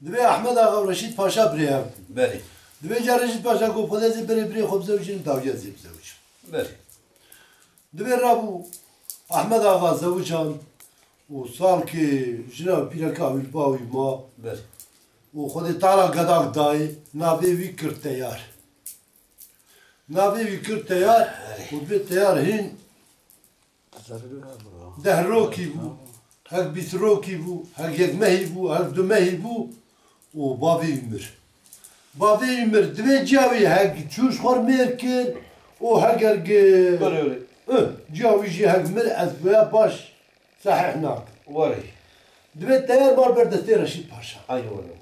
Dve Ahmed Ağa Reşit Paşa bireyim. Beri. Dve Car Reşit Paşa ko Fadezi biri xop zevcin tavciye zevcin. Beri. Dve Rabu Ahmed Ağa zevcan o sal ki jina piraka vilbawi ma Beri. o Xwedê tala gedak dayê navê wî kir teyar. Navê wî kir teyar û bê teyar hîn deh rokî bû, hek bîst rokî bû, hek yek mehî bû, hek du mehî bû û bavê wî mir. Bavê wî mir divê ciya wî hek çûş xwar mêr kir û heger ciya wî jî hek mir ez vêya baş sahih nakim. Varı. Divê teyar bar ber destê Reşîd Paşa. Aynı varı.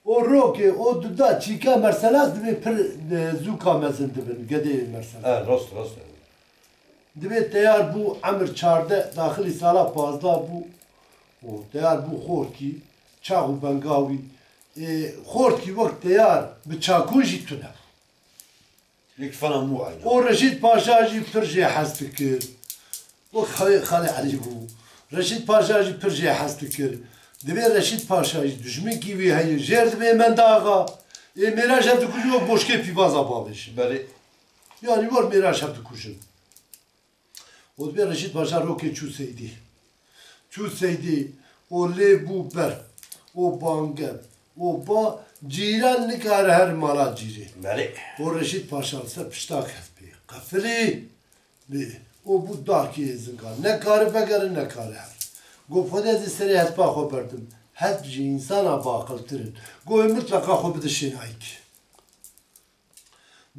O rokê o duda çîka merselas divê pir zûka mezin dibin gedê merselas. Ha, rost. Divê teyar bû emir çarde daxilî sala pazda bû û teyar bû xorkî çax û bengawî xorkî wek teyar bi çakûn jî tune. Yek fana mu aynı. O Reşîd Paşa jî pir jê hez dikir. Wek Xalê Elî bû. Reşîd Paşa jî pir jê hez dikir. Divê Reşîd Paşa jî dijminkî wî heye jêr divê mendaxa. Mêraş hev dikujin wek boşkê pîvaza bavêjin. Beri. Yani var mêraş hev dikujin. O divê Reşîd Paşa rokê çû seydî. Çû seydî o lê bû ber. O bangev. O ba cîran nikare her mala cîrê. Beri. O Reşîd Paşa ser piştak hev pê. Qefilî. O bû darkê zingar. Ne kare vegerin ne kare her. Got Xwedê ez ê serê hespa xwe berdim. Hesp jî însana baqiltirin. Got mutlaka xwe bide şênayîk.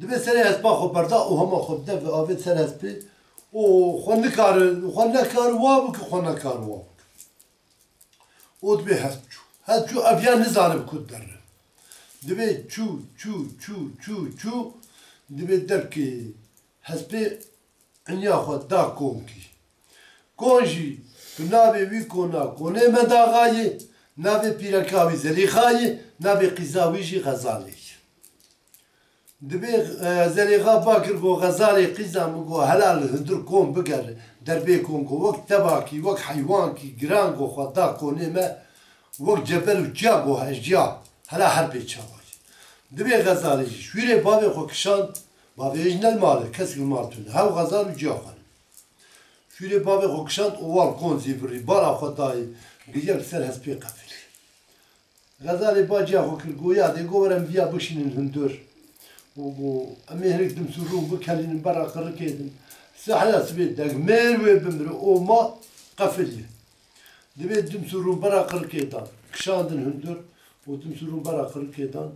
Dibe serê hespa xwe berda û hema xwe bide ve avê ser hespê û xwe nikarin, xwe nekar wa bike, xwe nekar wa bike. O dibe hesp çû. Hesp çû ev ya nizanim ku derin. Dibe çû dibe derkê hespê inya xwe da konkî. Kon jî navê wî kona konê mendaxayê, navê pîreka wî Zelîxayê, navê qîza wî jî Xezalê. Dibe Zelîxa bakir got Xezalê qîza min got helal hundir kon biger derbê kon got wek tebakî, wek heywankî giran got xwe da konê me wek cebel û ciya got hejciya hela her bê çavayê. Dibe Xezalê jî şwîrê bavê xwe kişand, bavê jî ne li malê, kesik li mal tune, hew Xezal û ciya xwe. Şûrê bavê xwe kişand û wan kon zîvirî, bala xwe dayê, giyer ser hespê qefilî. Xezalê ba ciya xwe kir got ya dê got were em viya bişînin hundir. û got em ê hinek dimsûrûn bikelînin bera qirikê din. Sihya sibê degmêr wê bimire û ma qefilî. Divê dimsûrûn bera qirikê dan, kişandin hundir û dimsûrûn bera qirikê dan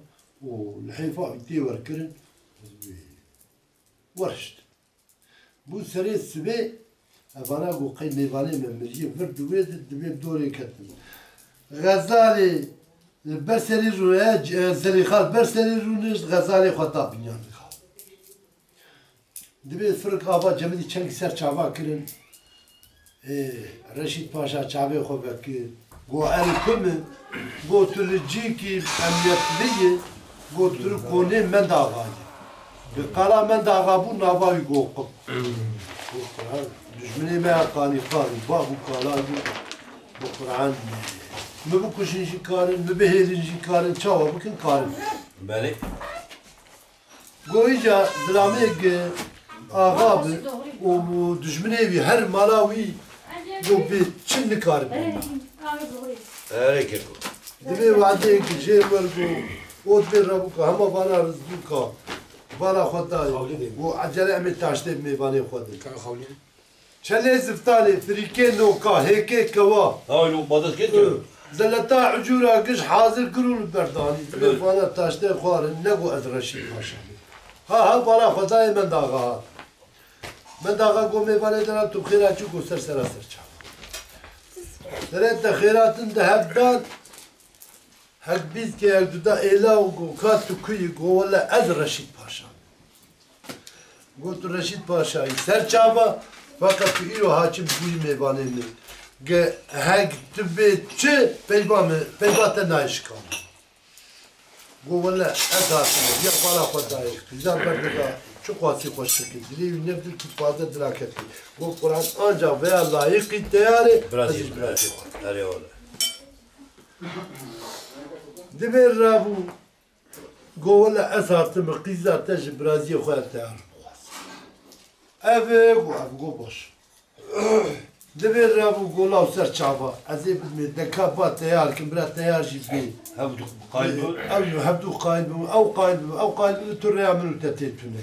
û li heyfa wî tê werkirin weriştin. Bû serê sibê evana got qey mêvanê me miriyê vir divê divê dorê ketin. Xezalê ber serî rûye Zelîxa ber serî rûnê Xezalê xwe da binyan dika. Divê firik ava Cemilî çengî ser çava kirin. Reşîd Paşa çavê xwe vekir. Got erî ku min, got tu li cînkî emniyetliyê, got tu li konê mendaxayê. Bi qala mendaxa bû nava wî got qip. Dijminê me ya qanî ba bû qala bû bi Qur'an mi bikuşin jî karin, mi bihêlin jî karin, çawa bikin karin. Beri. Got îca zilamêk axa bi û dijminê wî her mala wî got bê çin nikarin. Beri kir. Divê wedeyekî jêr wer got o divê rebûka hema vana rizbûka bala xwe dayê got ecele em ê taştê mêvanê xwe din. Çelê ziftalê firîkê noka hêkê kewa Havlu badat getir. zeleta ecûra giş hazir kirû li berdanî divê vana taştê xwarin ne got ez Reşîd Paşa. Ha bala xwe dayê mendaxa. Mendaxa got mêvanê dina tu xêra çû got ser sera ser çav. Serê te xêratin de hev dan hek bîst hek duda êla û got ka tu kuyî got wele ez Reşîd Paşa. Got tu Reşîd Paşayî ser çava fakat tu îro haçim bûyî mêvanê min. Ge hek tu bê çi peyva te nayişkan. Got wele ez hatime ya bala xwe dayê qîza berdika çi qasî xweş dikî dilê wî nevdir ki paze dila ketî. Got Qur'an ancak veya layıkî teyarê Biraz iyi. Beri. Beri. دبیر رابو گوله اساتم قیزا تج برازی خواه تیار بخواست اوه گو باش دبیر رابو گولا و سر چاوا از این بدمی دکا با تیار کن برا تیار جی بی هبدو قايد هبدو قايد او قايد تو ريامنو تتيتونه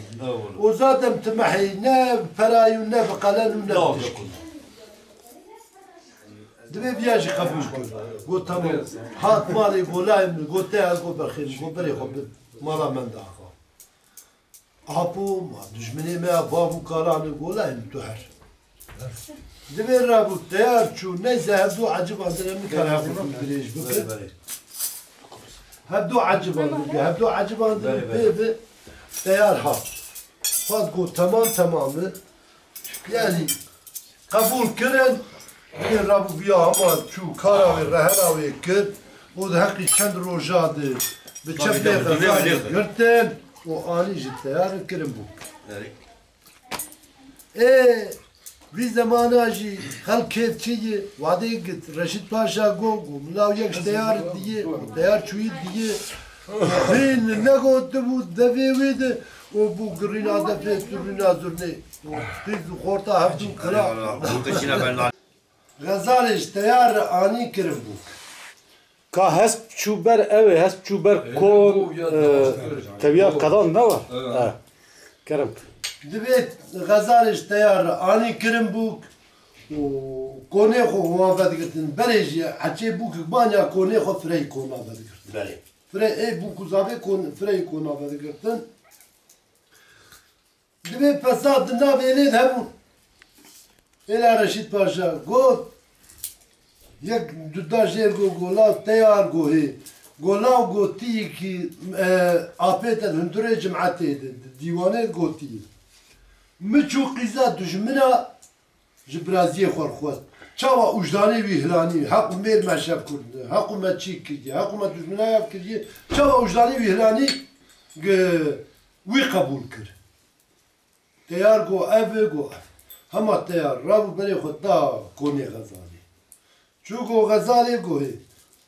وزادم تمحي نا فرايو نا بقلن نا بتشكل دبي بياجي قبول كل قلت تمام هات مالي قولايم قلت له قول بخير قول بري خب مالا من داخل ابو ما دجمني ما بابو كاران قولايم تهر دبي رابو تيار شو نيزه هبدو عجب عندنا من كان هاكل بريج بكر هبدو عجب عندنا هبدو عجب عندنا بي تيار هات فاز قول تمام يعني قبول كرن این رابو بیا اما چو کاراوی رهراوی کرد و ده حقی چند روژاده به چپه غزالی گرتن و آنی جی تیار کرن بود وی زمانه جی خلق کیف چیه وعده گت رشید پاشا گو ملاو یک تیار دیگه تیار چوید دیگه بین نگوته بود دوی ویده و بو گرینا دفه سرنا زرنه دیز خورتا هفتون کلا غزالش تیار آنی کرن بود که هست چوبر اوه هست چوبر کن طبیعت قدان نه و کرم دبیت غزالش تیار آنی کرن بود و کنه خو موافد گرتن بریجی حچه بود که بانیا کنه خو فری کن آفد گرتن بله فری ای بود کزابه کن فری کن آفد گرتن دبیت پسات ناو الید همون ایلا رشید پاشا گفت یک دودا جیر گولا تیار گوهی گولا گوتی که آپیت هندره جمعتی دیوانه گوتی مچو قیزا دجمنا جبرازی خور خود چاوا وجدانی ویهلانی حق میر مشب کرده حق ما چی کردی حق ما دجمنا یاب کردی چاوا وجدانی ویهلانی وی قبول کرد تیار گو اوه گو همه تیار رابو بری خود دا کنی غزالی چو گو غزالی گوهی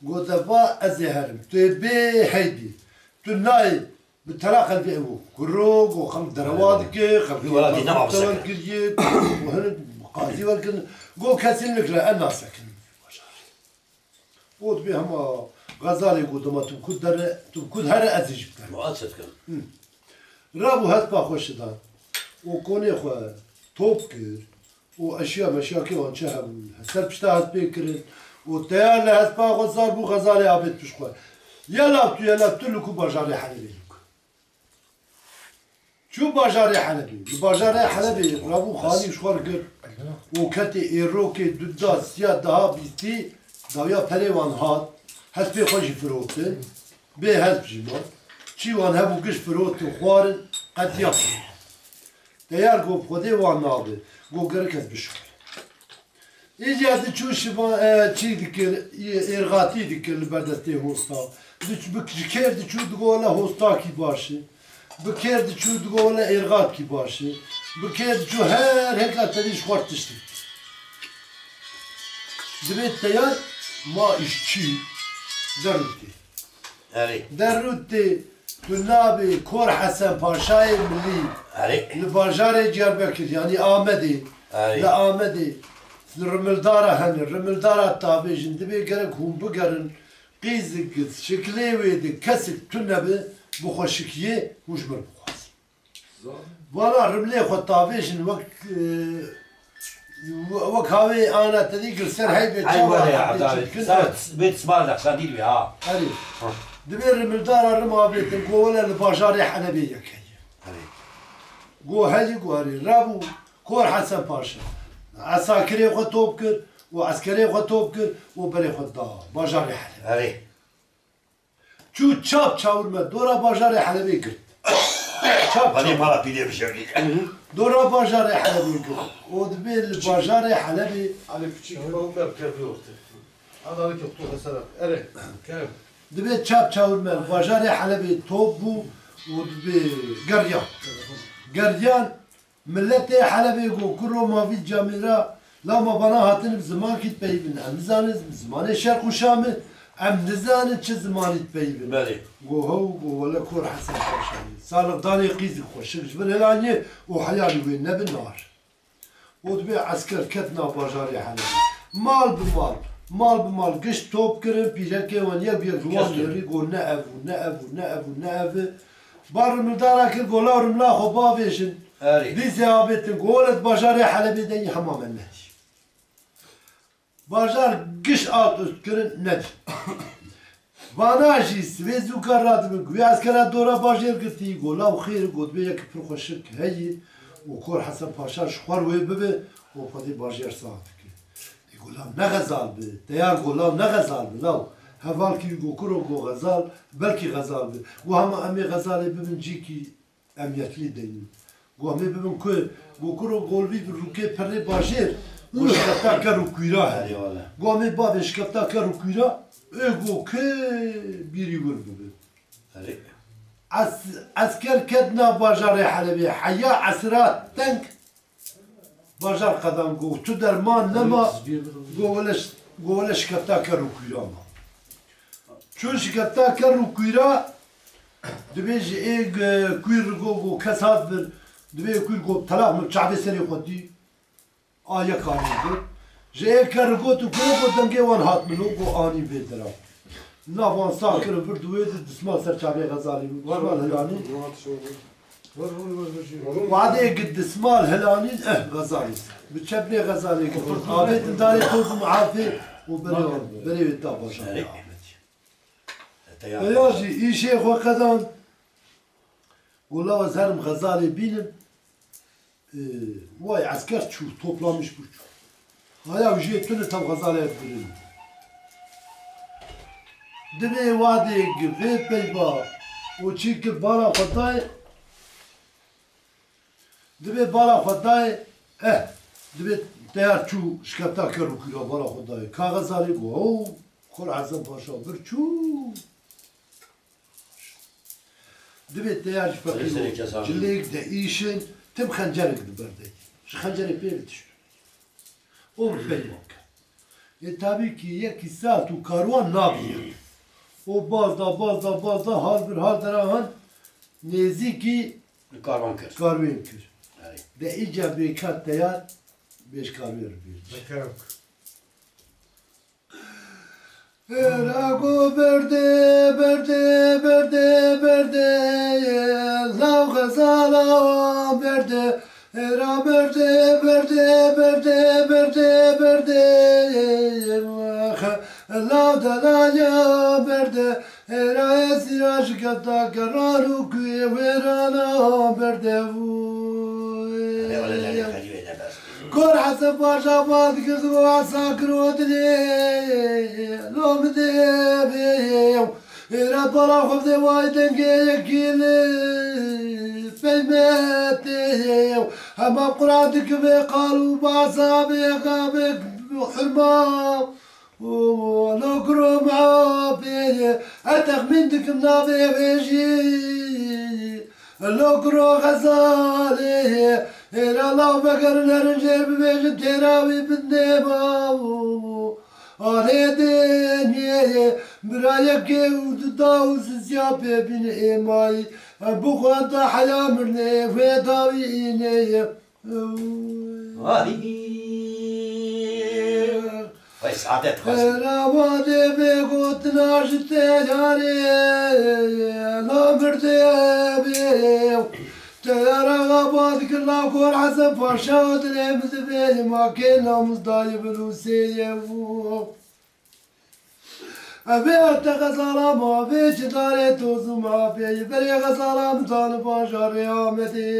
گو دفا ازی هرم توی بی حیدی تو نای بطلاق الفی او کرو گو خلق درواد که خلق مطول کردی گو هنگ قاضی ولکن گو کسی نکره انا سکن بود بی همه غزالی گو دما تو کد هر ازی جبتر مؤسس كان رابو هست با خوش داد و کنی خواه توپ کرد و اشیا مشیا که آنچه هم سر پشته هست بکرد و تیار لحظ پا خود زار بو غزالی آبید پیش خواه یلاب تو لکو باجاری حلبی لکو چو باجاری حلبی باجاری حلبی رابو خانی شخور کرد و کتی ایرو که دودا سیاد daha بیستی داویا پریوان هات هست بی خوشی فروتن بی هست بجیمان چی وان هبو گش فروتن خوارن قد یافت دیار گو خودی وان نابه گو گرک از بشور ایجاد چوش چی دکر ارغاتی دکر لبردسته هوستا بکر چو دگوله هوستا کی باشه بکر چو دگوله ارغات کی باشه بکر چو هر هکلا تریش خورتشتی دبیت دیار ما işçi derruti علي derruti Tünabi Kor Hasan Paşa'yı milli علي Bajarı Diyarbakır yani Ahmedi Ay. ve Ahmedi Rımıldara hani Rımıldara tabi şimdi bir gerek humbu gerin Qizlik şekli veydi kesik tünabi bu hoşikiye hujmur buğaz Valla Rımli xo tabi şimdi vak havi ana tedi gülser haybe هاي ولا يا عبد بيت سبالك صديق ها Ali دبير المدار الرمابيت نقول البشاري حنبيه كي علي قو هذي قواري رابو كور حسن باشا عساكري خو توبكر وعسكري خو توبكر وبري خو دا بشاري حلبي علي شو تشاب تشاورما دورا بشاري حلبي كرت تشاب هذه مرة بيدي بشكل دورا بشاري حلبي كرت ودبير البشاري حلبي Ali küçük oğullar yapıyordu. Adalık yoktu mesela. Evet. Kerim. دبير تشاب تشاورما بشاري حلبي توبو ودبير قريان قريان ملتي حلبي يقول كرو ما في جاميرا لا ما بنا هاتن بزمان كيت بيبن امزانز بزمان الشرق وشام ام نزانه چه زمانی تبیبن بله گو هو گو ولا کور حسن پاشانی سالق دانی قیزی خوشش بر هلانیه و حیالی وی نبن نار و دبی عسکر کتنا باجاری حلبی مال بمال مال بمال گشت توپ کرن پیرکه ونیا بیا جوان یاری گو نه افو نه افو نه افو نه افو بارم دارا کر گولارم لا خو بابیشن هری بی زیابتن گولت باجاری حلبی دنی همام نهی باجار گش آت است کرن ند واناجی سویزو کرد من گوی از کرد دورا باجر گفتی گولا و خیر گود به یک پرخوشک هی و کور حسن پاشا شخوار وی ببه و خودی باجر ساعت که گولا نغزال به دیار گولا نغزال به لاو هوال کی گو کرو گو غزال بلکی غزال به و هم امی غزالی ببین جی کی امیتلی دینی و همی ببین که گو کرو گولوی روکه پره باجر و شکفتا کرو کویرا هری والا گو همی بابه شکفتا کرو کویرا ایگو که بیری ور ببه هری عسكر كدنا باجار حلبي حيا عسرات تنك باجار قدم قو تدر ما نما قولش كتا كرو كيرا ما چون شكتا كرو كيرا دبيج ايگ كوير قو كسات بر دبي كوير قو طلاق من شعبي سري خدي آيا كاني بر جي كرو قو تو كرو دنگي وان هات منو قو آني بيدرا نافان ساكر بردويد دسما سر شعبي غزالي شمال هلاني وعدي قد دسمال هلاني غزالي بتشبني غزالي قلت قابيت داري توب معافي وبري الدابا هری ياجي اي شيخ وقدان والله وزهرم غزالي بينم واي عسكر شو توبلامش برشو هيا وجيت تنه تم غزالي بينم دبي وادي قفي بيبا وشيك بالا خداي دبي بالا خداي دبي تيار شو شكتا كرو كيرا بالا خداي كاغزالي قو كل عزم باشا برشو دبي تيار سري كسان. جليك دايشن تم خنجرك دبردي ش خنجري بيرتش بيباك tabii ki yeki saat u karvan nabiye. O bazda hal bir hal darahan neziki karvan kır. karvan kır. Heri De iyice bir kat değer 5 karvan bir. Mekank. Erago berde lav gazala berde era berde lav dalaya berde era esira şikata kararu kuye verana berde كل حسب وجبات كذب وعساكر ودلي لو مديبيو إلى بلا خبز وايدن كيكيل فيماتيو أما قراتك بقالوا بعصابي قابك حرمام ولو كرو معابي أتخ منك منابي بيجي لو كرو غزالي إلى الله بكر نرجع بيجي تراوي بالنبا أريدني برايك وداوز زيابي بن إيماي بخوات حياة مرني في داويني Vay saadet أنا وادي بيقوت ناشت جاري لا مرتي بيو ترى غابات كلها كور حسب فرشات لمز بيني ما كنا مصدايب الوسية أبي أتغزالا ما بيش داري توز ما بي بري غزالا مطان باشار يامتي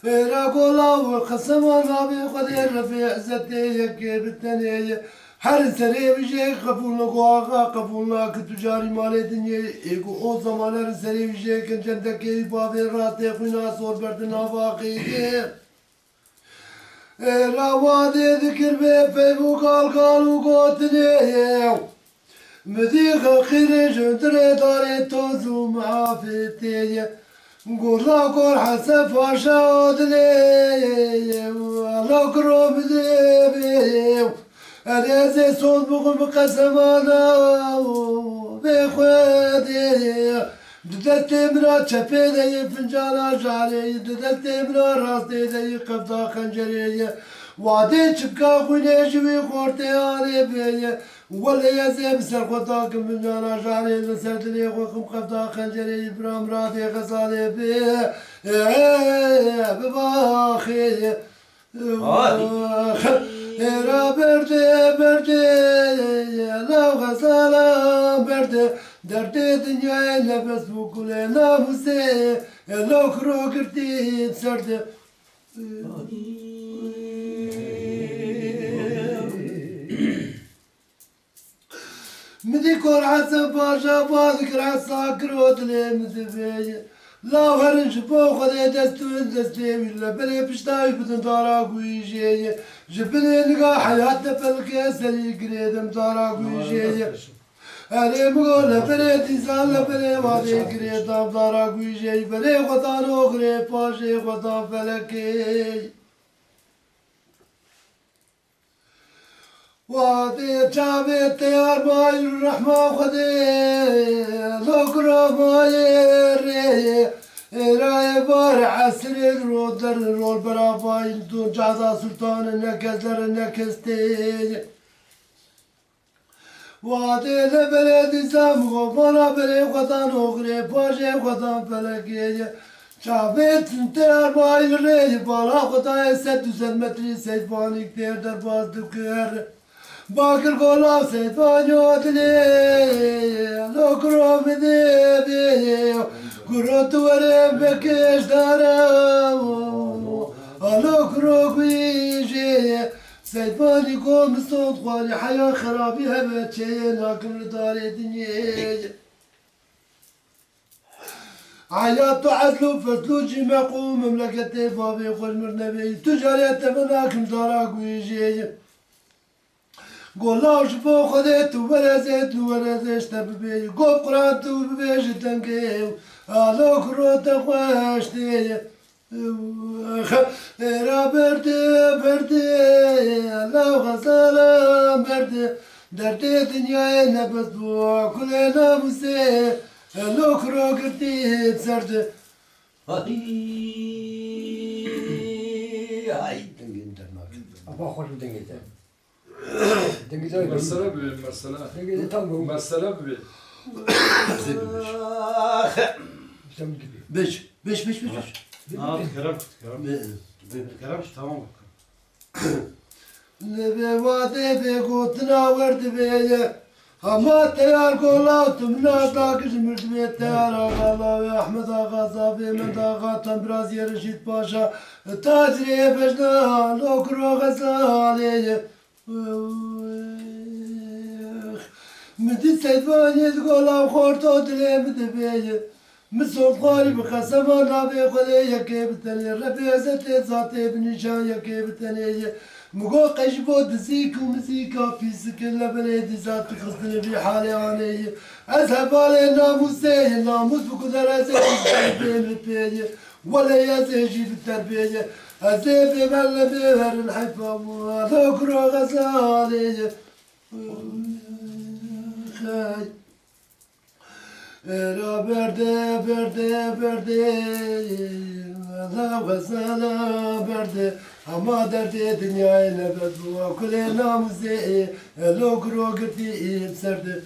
إلا قولا وقسم ما بي قدير رفيع زتي يكي بالتنية her sene bir şey kapulna koağa kapulna kütücari maledinye ego o zamanlar sene bir şey kencendeki babe rahat yakına sor berdin avakiydi ravade dikir be febu kalkalu gotine müdika khire jöndre dare tozu mafetiye Gurla kor hasef aşağı odine Allah krom debi أنا صوت بقول بقسمانا بخوادي ددت مرا چپیده فنجانا جاری ددت مرا راسته ده قبضا خنجری وعده چپکا خونه جوی خورته آره بیه ولی یزیم سر خدا کم فنجانا جاری لسر دلی خوکم قبضا خنجری برام راده غزاله بیه بباخی را برده لو غزاله برده درد dünyaya nefes bu kule nafuse lo kro girdi serde مدي كور حسب باشا باذكر عسى كروت لي مدبي لا هرنج فوق خذي دستون دستي ولا بلي بشتاي بدن دارا ويجي جبني نقا حياتنا بالكسر يقريد مدارا ويجي أنا بقول بريد إنسان بريد وادي كريد دارا ويجي بريد خطان أخرى باشي خطان فلكي وادي جابي تيار باي الرحمة خدي لوكرا باي راي بار عسر الرود در الرول برا باي دون جعدا سلطان النكز در النكستي وادي لبلد زامغو بنا بري خطان أخرى باشي خطان فلكي جابي تيار باي الري بالا خطاي 700 متري سيفاني كتير در باز دكير باكر قولا سيفانيو تلي لو كرو بدي كرو توري بكيش دارو لو كرو كويجي سيفاني قوم الصوت خوالي حياة خرابي هبت شي لكن داري دنيا عياط عزلو فتلو جي مقوم مملكة فابي خل مرنبي تجاري تبناكم داراك ويجي قول شفو خذيت وبرزت وبرزت تببي قوب قرانت وبيش تنكيو الو كروت خواشتي را بردي لو غسالة بردي دردي دنيا نبت بو كلنا مسي لو كرو قردي بسرد هاي أبغى أخرج دنجته. مسألة ببين مسألة دنجته تامو. مسألة ببين بش كلامش تمام نبي وادي بيقوتنا ورد بيه هما تيار قولات منا داكش مرتبي تيار آغا يا أحمد آغا صافي من آغا تنبراز رشيد باشا تاجري بجنا لوكرو غزالي مدي سيدواني تقولا وخورتو دلي مدبي مسوف غالي بخسما نابي قولي يكي بتني ربي زتي ذاتي بنشان يكي بتني مقول قشبو دزيك ومزيكا بيسك اللبني ذات خصني في حالي اني اذهب على ناموسي الناموس بقدر ازيد بالبيج ولا يزيجي بالتربيه ازيد بملبي هر الحفا وذكر غزالي خاي را برده ذا غزالة برده أما دردي دنياي نبت بوا كلنا مزي لو كرو قرتي بسرد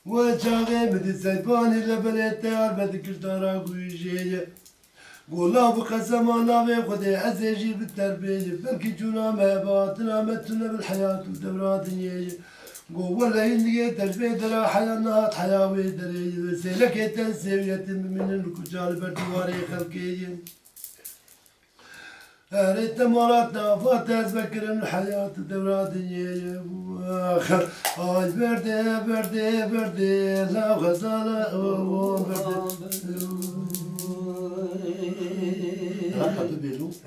وجاغي مدي سيفاني لبني تيار بدكش دارا قويجي قولا بقسما بي خدي عزيجي بالتربية بلكي جونا مهباتنا متنا بالحياة ودورات دنياي ولا هي تربية درا حياة نهات حياوي دري سلك تنسوية من الكجال بردواري خلقي ريت مراتنا فات أذكر من الحياة دورات دنيا هاي بردي لا غزالة بردي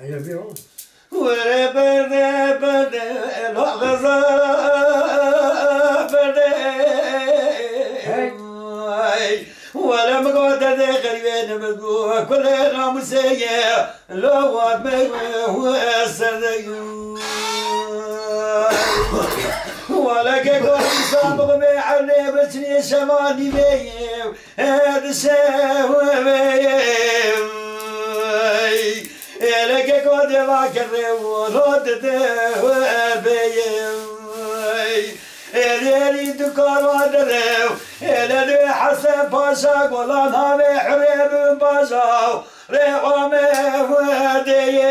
أيوة بيعو. ولا بردي لا غزالة ولا مقعد غريبين مقعد كل رمسية لو وسدي ولك قول سابق بيعني بسني شمالي بيم هذا سوى بيم لك قول ذاك الرود بيم اللي دكار ودرو اللي حسن باشا قولان هذا حريب باشا ريقامه ودي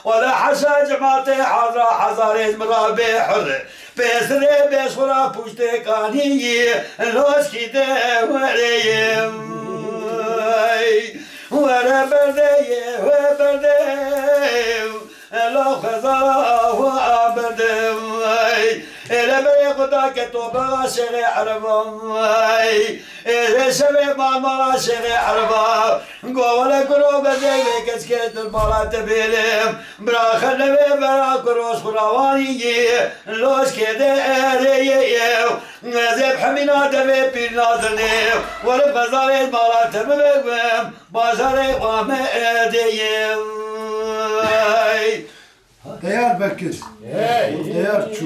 ولا حشا جماعتي حضرة حزاريز مرابي حر بسري بسورا پوشتي كاني لوش كده وريم ورا بردي لو خزارا وابدم إلى بيقضى كتوبة شغي عربا شبي ماما شغي عربا قولا كروب زي كسكت المرات بيلم برا خلبي برا كروس خراواني لوش كده اريم زيب حمينا دبي بينادني ولا بزاري المرات ببم بازاري قام اديم Değer Bekir. Değer çu.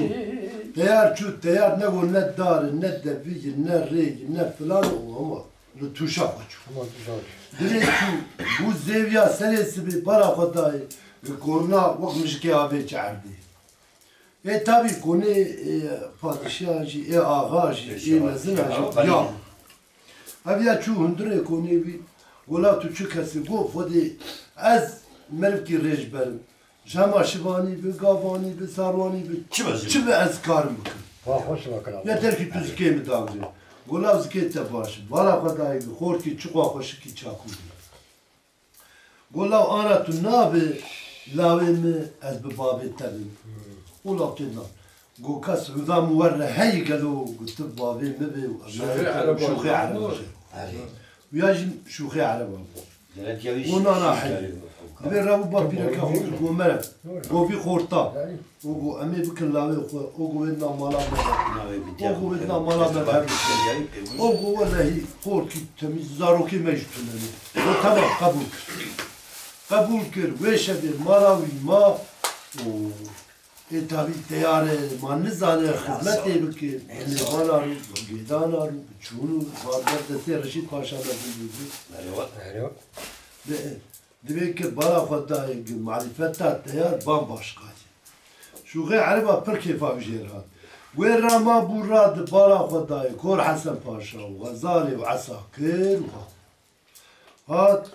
Değer çu. Değer ne bu ne dar, ne de bir, ne rey, ne falan ama ne tuşa kaçıyor. Direkt çu. Bu zevya senesi bir para kadayı. Korna bakmış ki abi çağırdı. Tabi konu padişahı, ağacı, mezinacı. Ya. Abi ya çu hundre konu bir. Ola tu çu kesi go fodi az mervki rejberim. Jama şivani bi, gavani bi, sarvani bi. Çi be ez karım bıkın. Yeter ki tu zikemi davri. Golav zikete başı. Vara kadayı bi, khor ki çuqa hoşu ki çakudi. Golav ana tu nabi lavimi ez bi babet tabim. Ulav tedna. Go kas hüda muverre hey gelo gutib babim mi bi. Şuhi araba. Viyajim şuhi araba. Ona nahi. Bir rabu babireka o merem. O bir korta. O ame bikın lave o vedna mala mer. O vedna mala mer. O vallahi korki temiz zaroki mectunani. O tamam kabul. Kabul kır ve şedir maravi ma. O tabi teyare manni zane hizmet ebiki. Ne var gidan ar çunu vardır da Reşit Paşa'da biliyordu. Demek ki bana fadayı marifetler teyar bambaşka. Şu gay araba per kefa vijirhat. Ve rama burad bana fadayı Kor Hasan Paşa, Gazali ve Asakir. Hat.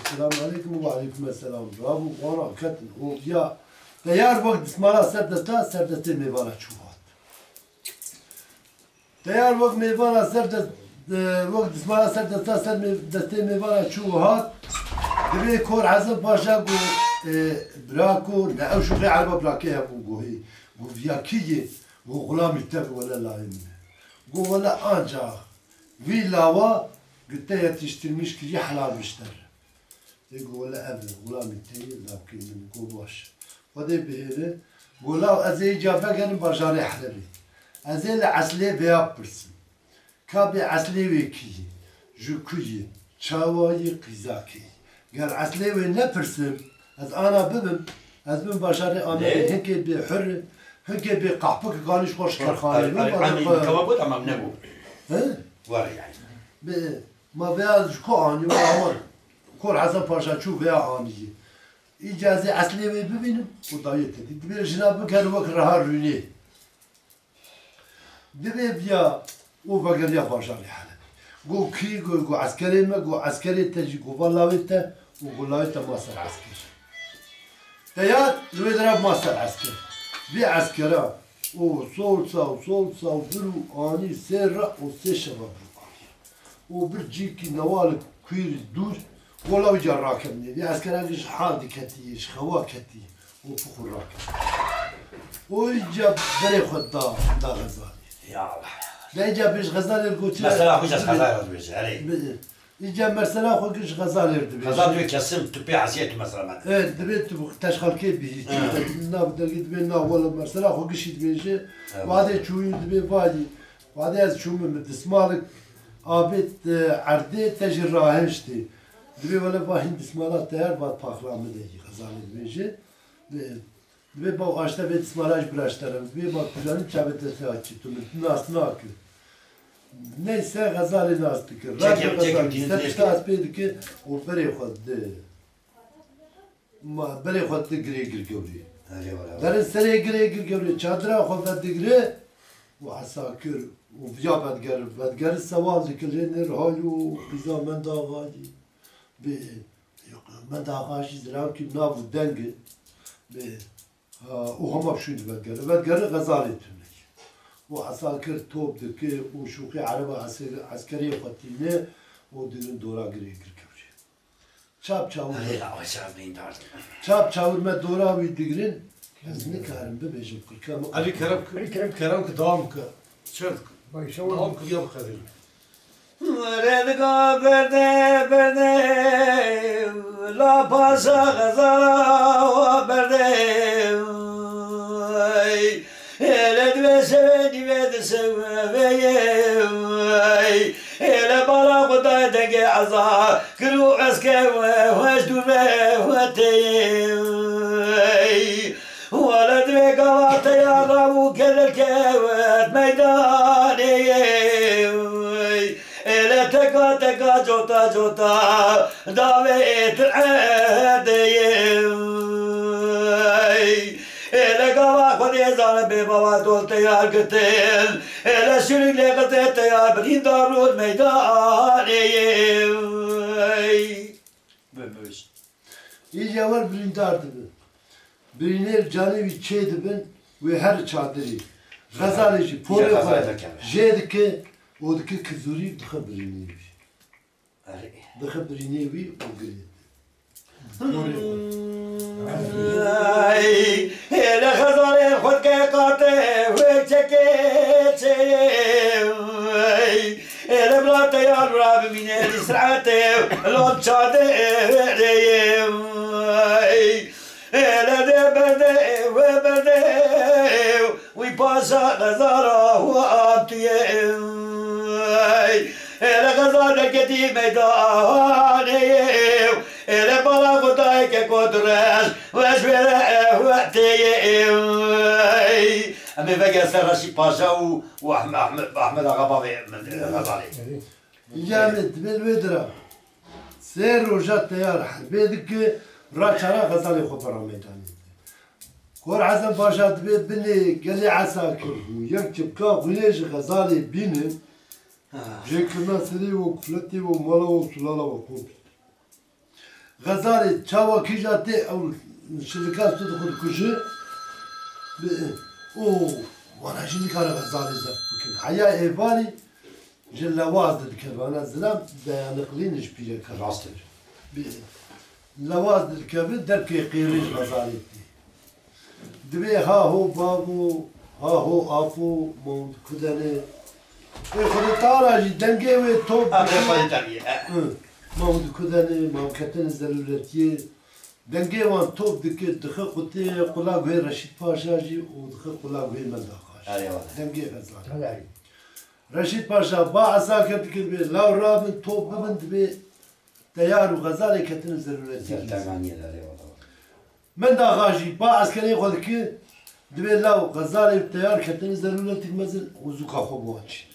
Selamun aleyküm ve aleyküm selam. Rabu bana katin. Ya teyar vakit ismara serdete mevara çuvat. Teyar vakit mevara serdete vakit ismara serdete mevara çuvat. دبي كور حسن باشا قو براكو نعو شو غي عربة براكيها قو هي قو فياكية قو غلام التابع ولا لا قو ولا آنجا في لاوا قلت يا تشترميش كي حلال مشتر قو ولا أبن غلام التابع لكن من قو باش ودي بهيري قو لاو أزي جابا كان باشاري حلبي أزي لعسلي بيابرسن كابي عسلي ويكي جوكي چاوائي قيزاكي قال عسلي وين نفرسم از انا ببم از بم بشاري انا هيك بحر هيك بقحبك قالش خوش كرخانه عندي كبابو تمام نبو ها وري يعني ما بياز شكو اني وامر كل حسن باشا شو بيا اني اجازه عسلي وين ببينم وضايت دبي جناب كان وقت راه روني دبي بيا وفقر يا باشاري حاله قو كي قو عسكري ما قو عسكري تجي قو بلاويته وقلاويته مصر عسكر تيات لو يضرب مصر عسكر بي عسكرا وصولصا وبرو اني سرة وسي شباب وبرجيكي نوالك كوير دور ولا وجا راكبني بي عسكرا ليش حاضي كتي خوا كتي وفخر راكب ويجا بري خدا دا غزالي يا الله لا يجا بيش غزالي القوتي مثلا خوش غزال بيش علي يجا مرسلا خوكش غزالي يردبي غزال بيك كسم تبي عسيت مثلا ايه دبيت تشغل كيف بيجي ناب دلقيت بينا ولا مرسلا خوكش يدبيجي وهذا شو يدبي فادي وهذا شو من تسمالك ابيت عردي تجي راهشتي دوی ولی با هند اسمالات تیار باید پاکلامه دیگه غزالی بیشه دوی با آشتا به اسمالاش براشترم دوی با کجانیم چابه دستیاتی تو ناس ناکو neyse غزالی ناس دکر رابط غزالی سرشتا از پیدا که او بری خود بری خود گری گر گوری در سری گری گر گوری چادر خود دگره و عساکر و بیا بدگر سوال دکلی نرهایو بیزا من داغاجی به من داغاجی زرام که نابود دنگه به او هم بشود بدگر غزالی تونک و عساکر توپ دکه و شوخی عرب عسکری خطینه و دیگران دورا گری گر گوری چاپ چاور من دورا وی دیگرین از نکارم ببیشم کلکم علی کرم که دام که چرت دام که یا بخدیر ردگا برده لا پاسا غزالا برده دوی إلى برا قدا دقي عزا كلو عسكر واش دوبه وتي ولد بقوات يا ربو كل الكوات ميداني إلى تقا جوتا داويت العادي إلى قوا خذي زال ببوا دول تيار قتل إلى شريك لي قتل تيار بدين دارود ميداني بمش İyice var birindardı ben. Biriner canevi çeydi ben ve her çadırı. Gazalici, poli koy. Jedike, odike kızuri dıkı birinevi. Dıkı birinevi o gri. إلى خزاري خد قاطع وجكيت إلى بلا تيار راب من السرعتي لو تشادي إلى دبدي وبدي ويباسا غزارة وابتي إلى غزارة قديم ميداني إلى بلا قدايك قدرش واشبره وقتي أمي بقى سرشي باشا وأحمد غبابي غزالي جامد بالودرة سير روجات تيار حبيدك راچارا غزالي خبرا ميداني كور عزم باشا دبيت بني قال لي عساكر ويكتب كا غنيش غزالي بيني جيكنا سري وكفلتي ومالا وسلالا وكوب غزالي تشاوا كيجاتي او شركات تدخل كوجي اوه وانا شنو كان غزالي زف حيا ايفاني جلواز الكبانة زلام ديانقلينش بيجا راستر لواز الكبد دركي قيريش غزالي دبي ها هو بابو ها هو افو مون كدني خود تعالى دنگه و توب مون كدني مون كتن ضرورتي دنگه وان توب دكه دخه قطي قلاق وي رشيد پاشا جي و دخه قلاق وي منداخاش دنگه غزالي رشيد پاشا با عساكر دكه بي لاو رابن توب ببند بي تيار و غزالي كتن ضرورتي من دا غاجي با عسكري خود كي دبي لاو غزالي تيار كتن ضرورتي مزل وزوكا خوبوانش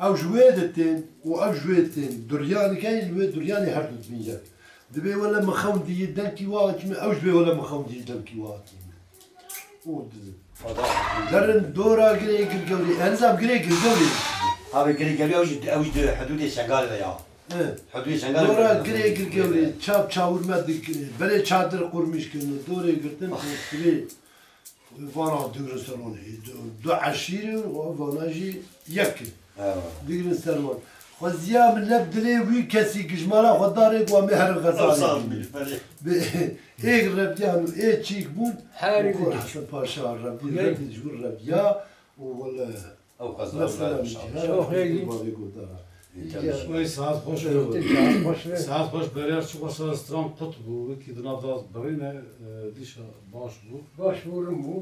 او جويدتين و او جويدتين درياني كاين الويد درياني هردو دمية دبي ولا مخون دي دنكي واكي او جبي ولا مخون دي دنكي واكي درن دورا قري قرقوري انزام قري قرقوري هذا قري قري اوج حدود شنغال يا حدود شنغال دورا قري قرقوري چاب چاور مدك بلي چادر قرمش كنو دوري قرتن دبي وانا دور سالوني دو عشيري و فاناجي يكي ديگرن سرمان خوزیا من نبدلی وی کسی کشمالا خداری و مهر غزالی ایک ربیان و ایک چیک بود و حسن پاشا ربی جور ربیا و ولا مثلا ساعت خوش برير شو وصل استرام قطب وكي دنافذ برينا ديشا باش بو باش بولم بو